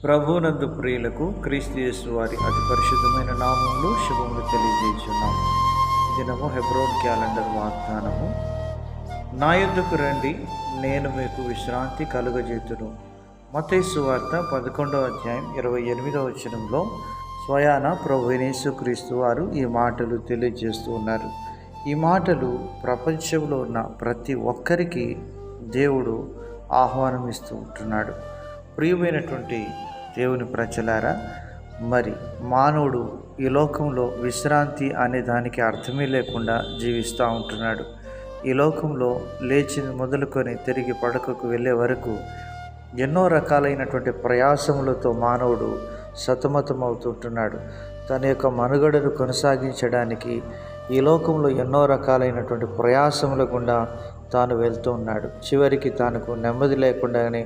ప్రభునందు ప్రియులకు క్రీస్తు యేసు వారి అతి పరిశుద్ధమైన నామములు శుభములు తెలియజేస్తున్నాం. దినము హెబ్రోన్ క్యాలెండర్ వాగ్దానము. నా యొద్దకు రండి, నేను మీకు విశ్రాంతి కలుగజేతును. మత్తయి సువార్త 11వ అధ్యాయం 28వ వచనంలో స్వయాన ప్రభువైన యేసుక్రీస్తు వారు ఈ మాటలు తెలియజేస్తూ ఉన్నారు. ఈ మాటలు ప్రపంచంలో ఉన్న ప్రతి ఒక్కరికి దేవుడు ఆహ్వానం ఇస్తూ ఉంటున్నాడు. ప్రియమైనటువంటి దేవుని ప్రజలారా, మరి మానవుడు ఈ లోకంలో విశ్రాంతి అనే దానికి అర్థమే లేకుండా జీవిస్తూ ఉంటున్నాడు. ఈ లోకంలో లేచింది మొదలుకొని తిరిగి పడకకు వెళ్ళే వరకు ఎన్నో రకాలైనటువంటి ప్రయాసములతో మానవుడు సతమతమవుతుంటున్నాడు. తన యొక్క మనుగడను కొనసాగించడానికి ఈ లోకంలో ఎన్నో రకాలైనటువంటి ప్రయాసముల గుండా తాను వెళ్తూ ఉన్నాడు. చివరికి తనకు నెమ్మది లేకుండానే,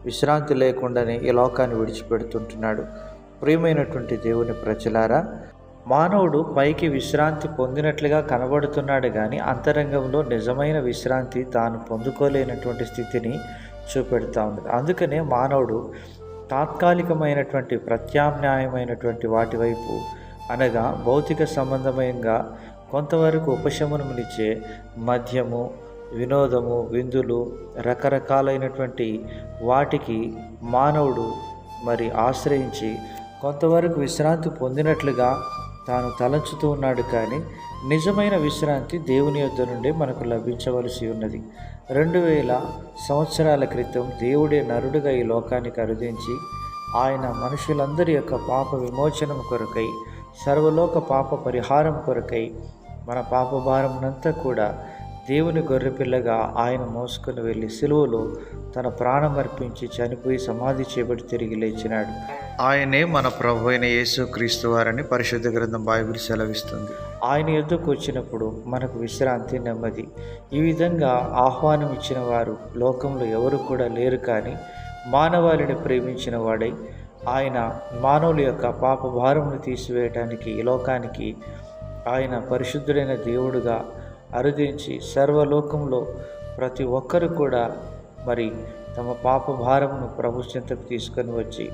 విశ్రాంతి లేకుండానే ఈ లోకాన్ని విడిచిపెడుతుంటున్నాడు. ప్రియమైనటువంటి దేవుని ప్రజలారా, మానవుడు పైకి విశ్రాంతి పొందినట్లుగా కనబడుతున్నాడు, కానీ అంతరంగంలో నిజమైన విశ్రాంతి తాను పొందుకోలేనటువంటి స్థితిని చూపెడుతూ ఉంది. అందుకనే మానవుడు తాత్కాలికమైనటువంటి ప్రత్యామ్నాయమైనటువంటి వాటి వైపు, అనగా భౌతిక సంబంధంగా కొంతవరకు ఉపశమనమునిచ్చే మద్యము, వినోదము, విందులు, రకరకాలైనటువంటి వాటికి మానవుడు మరి ఆశ్రయించి కొంతవరకు విశ్రాంతి పొందినట్లుగా తాను తలంచుతూ ఉన్నాడు. కానీ నిజమైన విశ్రాంతి దేవుని యొద్ద నుండి మనకు లభించవలసి ఉన్నది. 2000 సంవత్సరాల క్రితం దేవుడే నరుడుగా ఈ లోకానికి అరుదించి ఆయన మనుషులందరి యొక్క పాప విమోచనం కొరకై, సర్వలోక పాప పరిహారం కొరకై మన పాప భారమునంతా కూడా దేవుని గొర్రెపిల్లగా ఆయన మోసుకొని వెళ్ళి సిలువలో తన ప్రాణం అర్పించి చనిపోయి సమాధి చేయబడి తిరిగి లేచినాడు. ఆయనే మన ప్రభు అయిన యేసుక్రీస్తు వారని పరిశుద్ధ గ్రంథం బైబిల్ సెలవిస్తుంది. ఆయన యొద్దకు వచ్చినప్పుడు మనకు విశ్రాంతి, నెమ్మది. ఈ విధంగా ఆహ్వానం ఇచ్చిన వారు లోకంలో ఎవరు కూడా లేరు. కానీ మానవాళిని ప్రేమించిన వాడై ఆయన మానవుల యొక్క పాప భారమును తీసివేయటానికి ఈ లోకానికి ఆయన పరిశుద్ధుడైన దేవుడుగా అరుదించి సర్వలోకంలో ప్రతి ఒక్కరు కూడా మరి తమ పాప భారమును ప్రభు చెంతకు తీసుకొని వచ్చి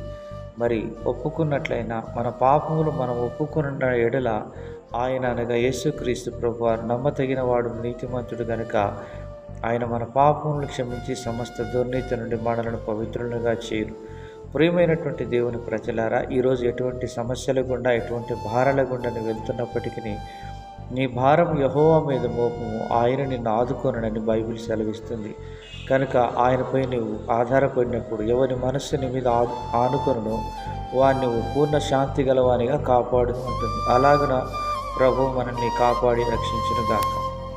మరి ఒప్పుకున్నట్లయినా, మన పాపములు మనం ఒప్పుకున్న ఎడల ఆయన అనగా యేసుక్రీస్తు ప్రభు వారు నమ్మతగిన వాడు, నీతిమంతుడు గనుక ఆయన మన పాపములను క్షమించి సమస్త దుర్నీతి నుండి మనలను పవిత్రులుగా చేయరు. ప్రియమైనటువంటి దేవుని ప్రజలారా, ఈరోజు ఎటువంటి సమస్యల గుండా, ఎటువంటి భారాల గుండా నువ్వు వెళ్తున్నప్పటికీ నీ భారం యెహోవా మీద మోపము, ఆయన నిన్ను ఆదుకొనునని బైబిల్ సెలవిస్తుంది. కనుక ఆయనపై నువ్వు ఆధారపడినప్పుడు ఎవరి మనస్సు నీ మీద ఆనుకొనునో వారిని నువ్వు పూర్ణ శాంతి గలవానిగా కాపాడుతూ ఉంటుంది. అలాగున ప్రభువు మనల్ని కాపాడి రక్షించునుగాక.